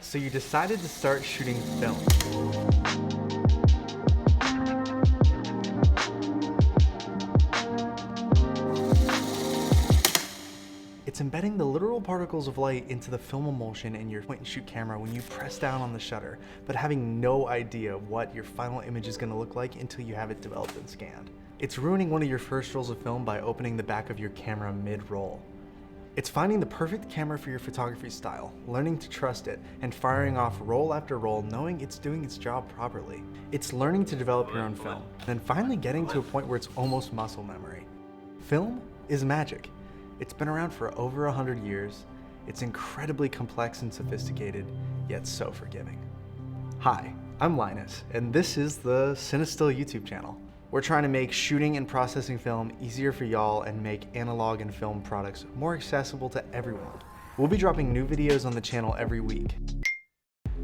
So you decided to start shooting film. It's embedding the literal particles of light into the film emulsion in your point and shoot camera when you press down on the shutter, but having no idea what your final image is going to look like until you have it developed and scanned. It's ruining one of your first rolls of film by opening the back of your camera mid-roll. It's finding the perfect camera for your photography style, learning to trust it, and firing off roll after roll knowing it's doing its job properly. It's learning to develop your own film, then finally getting to a point where it's almost muscle memory. Film is magic. It's been around for over 100 years. It's incredibly complex and sophisticated, yet so forgiving. Hi, I'm Linus, and this is the CineStill YouTube channel. We're trying to make shooting and processing film easier for y'all and make analog and film products more accessible to everyone. We'll be dropping new videos on the channel every week.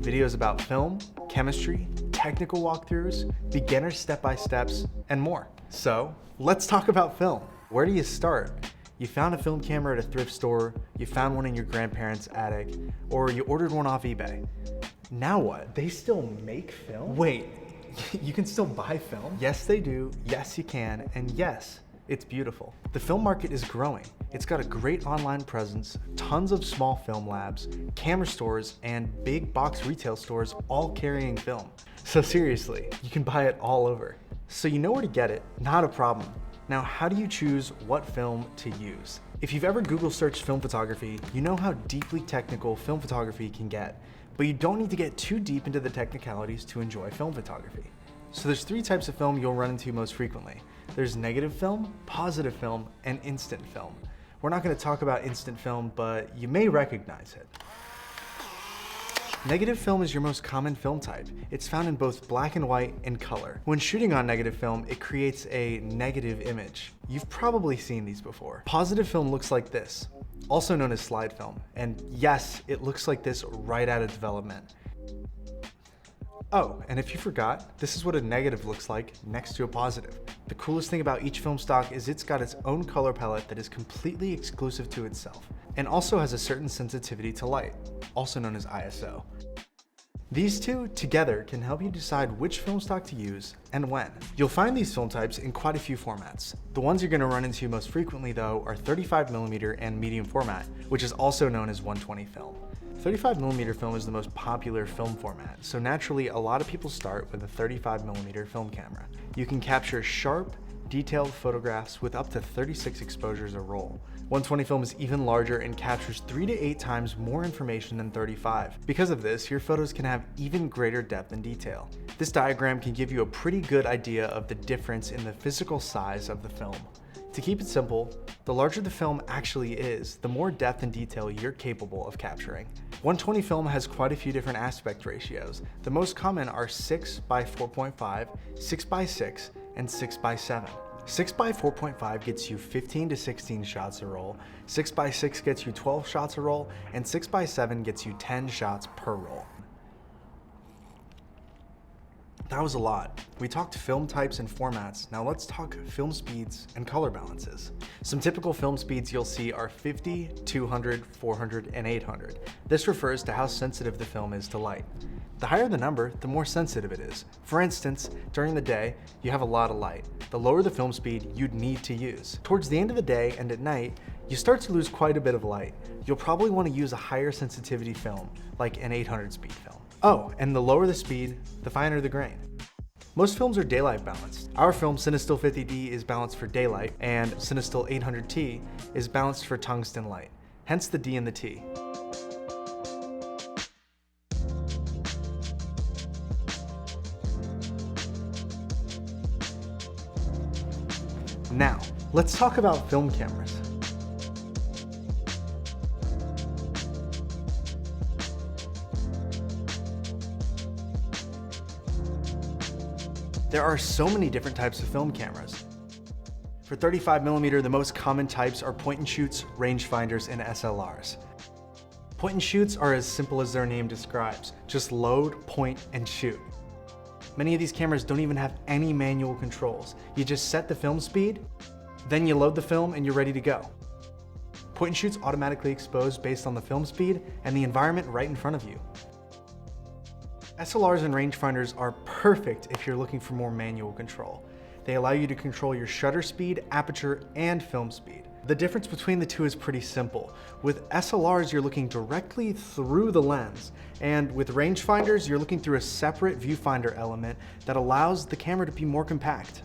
Videos about film, chemistry, technical walkthroughs, beginner step-by-steps, and more. So, let's talk about film. Where do you start? You found a film camera at a thrift store, you found one in your grandparents' attic, or you ordered one off eBay. Now what? They still make film? Wait. You can still buy film? Yes, they do. Yes, you can. And yes, it's beautiful. The film market is growing. It's got a great online presence, tons of small film labs, camera stores, and big box retail stores all carrying film. So seriously, you can buy it all over. So you know where to get it, not a problem. Now, how do you choose what film to use? If you've ever Google searched film photography, you know how deeply technical film photography can get. But you don't need to get too deep into the technicalities to enjoy film photography. So there's three types of film you'll run into most frequently. There's negative film, positive film, and instant film. We're not going to talk about instant film, but you may recognize it. Negative film is your most common film type. It's found in both black and white and color. When shooting on negative film, it creates a negative image. You've probably seen these before. Positive film looks like this, also known as slide film. And yes, it looks like this right out of development. Oh, and if you forgot, this is what a negative looks like next to a positive. The coolest thing about each film stock is it's got its own color palette that is completely exclusive to itself, and also has a certain sensitivity to light, also known as ISO. These two together can help you decide which film stock to use and when. You'll find these film types in quite a few formats. The ones you're going to run into most frequently though are 35mm and medium format, which is also known as 120 film. 35mm film is the most popular film format, so naturally a lot of people start with a 35mm film camera. You can capture sharp, detailed photographs with up to 36 exposures a roll. 120 film is even larger and captures 3 to 8 times more information than 35. Because of this, your photos can have even greater depth and detail. This diagram can give you a pretty good idea of the difference in the physical size of the film. To keep it simple, the larger the film actually is, the more depth and detail you're capable of capturing. 120 film has quite a few different aspect ratios. The most common are 6:4.5, 6:6, and 6:7. 6:4.5 gets you 15 to 16 shots a roll, 6:6 gets you 12 shots a roll, and 6:7 gets you 10 shots per roll. That was a lot. We talked film types and formats. Now let's talk film speeds and color balances. Some typical film speeds you'll see are 50, 200, 400, and 800. This refers to how sensitive the film is to light. The higher the number, the more sensitive it is. For instance, during the day, you have a lot of light. The lower the film speed you'd need to use. Towards the end of the day and at night, you start to lose quite a bit of light. You'll probably want to use a higher sensitivity film, like an 800 speed film. Oh, and the lower the speed, the finer the grain. Most films are daylight balanced. Our film CineStill 50D is balanced for daylight, and CineStill 800T is balanced for tungsten light, hence the D and the T. Now, let's talk about film cameras. There are so many different types of film cameras. For 35mm, the most common types are point and shoots, rangefinders, and SLRs. Point and shoots are as simple as their name describes. Just load, point, and shoot. Many of these cameras don't even have any manual controls. You just set the film speed, then you load the film and you're ready to go. Point and shoot's automatically exposed based on the film speed and the environment right in front of you. SLRs and rangefinders are perfect if you're looking for more manual control. They allow you to control your shutter speed, aperture, and film speed. The difference between the two is pretty simple. With SLRs, you're looking directly through the lens, and with rangefinders, you're looking through a separate viewfinder element that allows the camera to be more compact.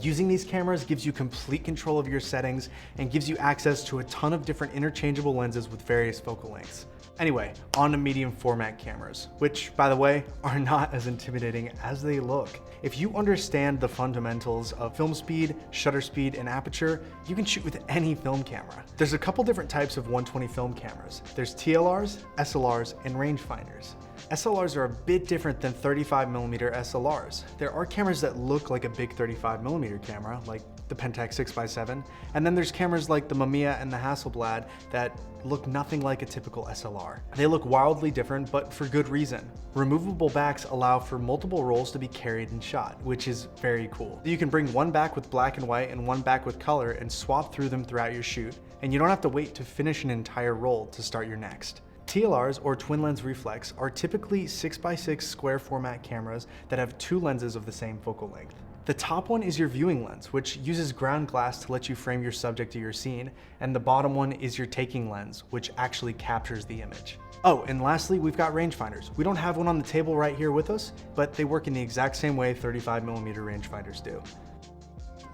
Using these cameras gives you complete control of your settings and gives you access to a ton of different interchangeable lenses with various focal lengths. Anyway, on to medium format cameras, which, by the way, are not as intimidating as they look. If you understand the fundamentals of film speed, shutter speed, and aperture, you can shoot with any film camera. There's a couple different types of 120 film cameras. There's TLRs, SLRs, and rangefinders. SLRs are a bit different than 35mm SLRs. There are cameras that look like a big 35mm camera, like the Pentax 6x7, and then there's cameras like the Mamiya and the Hasselblad that look nothing like a typical SLR. They look wildly different, but for good reason. Removable backs allow for multiple rolls to be carried and shot, which is very cool. You can bring one back with black and white and one back with color and swap through them throughout your shoot, and you don't have to wait to finish an entire roll to start your next. TLRs, or twin lens reflex, are typically 6x6 square format cameras that have two lenses of the same focal length. The top one is your viewing lens, which uses ground glass to let you frame your subject to your scene, and the bottom one is your taking lens, which actually captures the image. Oh, and lastly, we've got rangefinders. We don't have one on the table right here with us, but they work in the exact same way 35mm rangefinders do.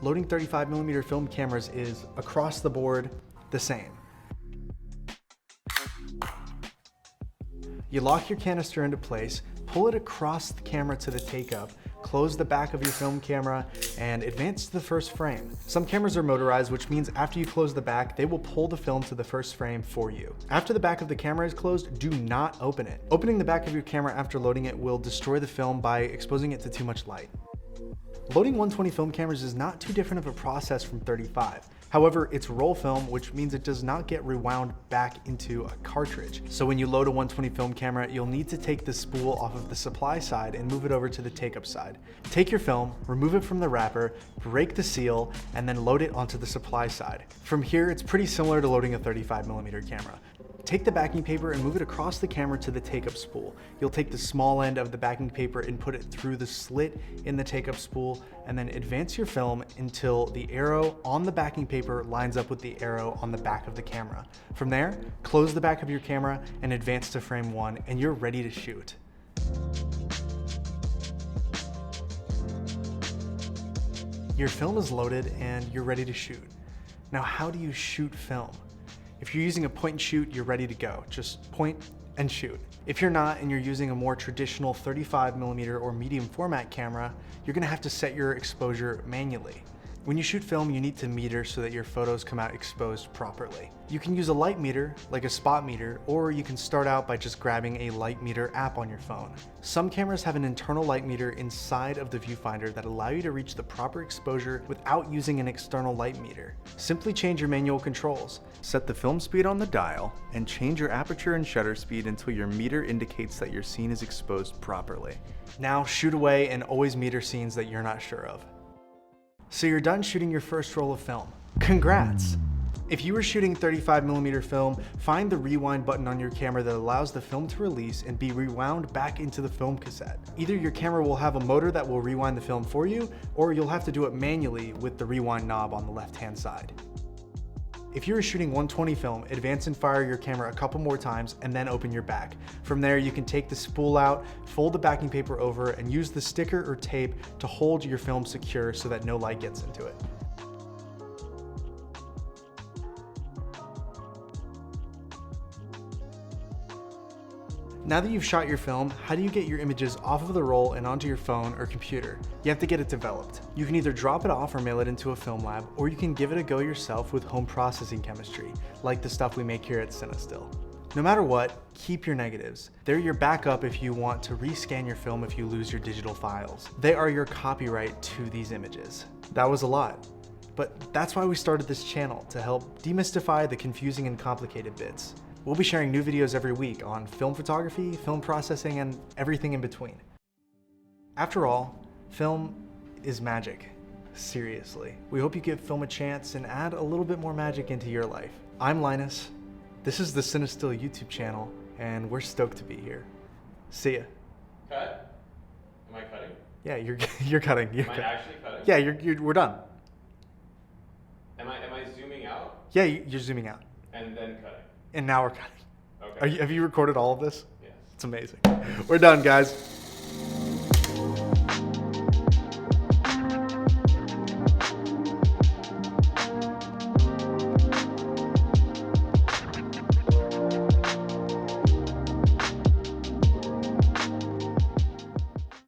Loading 35mm film cameras is, across the board, the same. You lock your canister into place, pull it across the camera to the take-up, close the back of your film camera, and advance to the first frame. Some cameras are motorized, which means after you close the back, they will pull the film to the first frame for you. After the back of the camera is closed, do not open it. Opening the back of your camera after loading it will destroy the film by exposing it to too much light. Loading 120 film cameras is not too different of a process from 35. However, it's roll film, which means it does not get rewound back into a cartridge. So when you load a 120 film camera, you'll need to take the spool off of the supply side and move it over to the take-up side. Take your film, remove it from the wrapper, break the seal, and then load it onto the supply side. From here, it's pretty similar to loading a 35mm camera. Take the backing paper and move it across the camera to the take-up spool. You'll take the small end of the backing paper and put it through the slit in the take-up spool, and then advance your film until the arrow on the backing paper lines up with the arrow on the back of the camera. From there, close the back of your camera and advance to frame 1, and you're ready to shoot. Your film is loaded and you're ready to shoot. Now, how do you shoot film? If you're using a point and shoot, you're ready to go. Just point and shoot. If you're not and you're using a more traditional 35mm or medium format camera, you're gonna have to set your exposure manually. When you shoot film, you need to meter so that your photos come out exposed properly. You can use a light meter, like a spot meter, or you can start out by just grabbing a light meter app on your phone. Some cameras have an internal light meter inside of the viewfinder that allow you to reach the proper exposure without using an external light meter. Simply change your manual controls. Set the film speed on the dial, and change your aperture and shutter speed until your meter indicates that your scene is exposed properly. Now shoot away and always meter scenes that you're not sure of. So you're done shooting your first roll of film. Congrats! If you were shooting 35mm film, find the rewind button on your camera that allows the film to release and be rewound back into the film cassette. Either your camera will have a motor that will rewind the film for you, or you'll have to do it manually with the rewind knob on the left-hand side. If you were shooting 120 film, advance and fire your camera a couple more times and then open your back. From there, you can take the spool out, fold the backing paper over, and use the sticker or tape to hold your film secure so that no light gets into it. Now that you've shot your film, how do you get your images off of the roll and onto your phone or computer? You have to get it developed. You can either drop it off or mail it into a film lab, or you can give it a go yourself with home processing chemistry, like the stuff we make here at CineStill. No matter what, keep your negatives. They're your backup if you want to rescan your film if you lose your digital files. They are your copyright to these images. That was a lot, but that's why we started this channel, to help demystify the confusing and complicated bits. We'll be sharing new videos every week on film photography, film processing, and everything in between. After all, film is magic. Seriously. We hope you give film a chance and add a little bit more magic into your life. I'm Linus. This is the CineStill YouTube channel, and we're stoked to be here. See ya. Cut. Yeah, you're cutting. Am I actually cutting? Yeah, we're done. Am I zooming out? Yeah, you're zooming out. And then cutting. And now we're cutting. Okay. Have you recorded all of this? Yes. It's amazing. We're done, guys.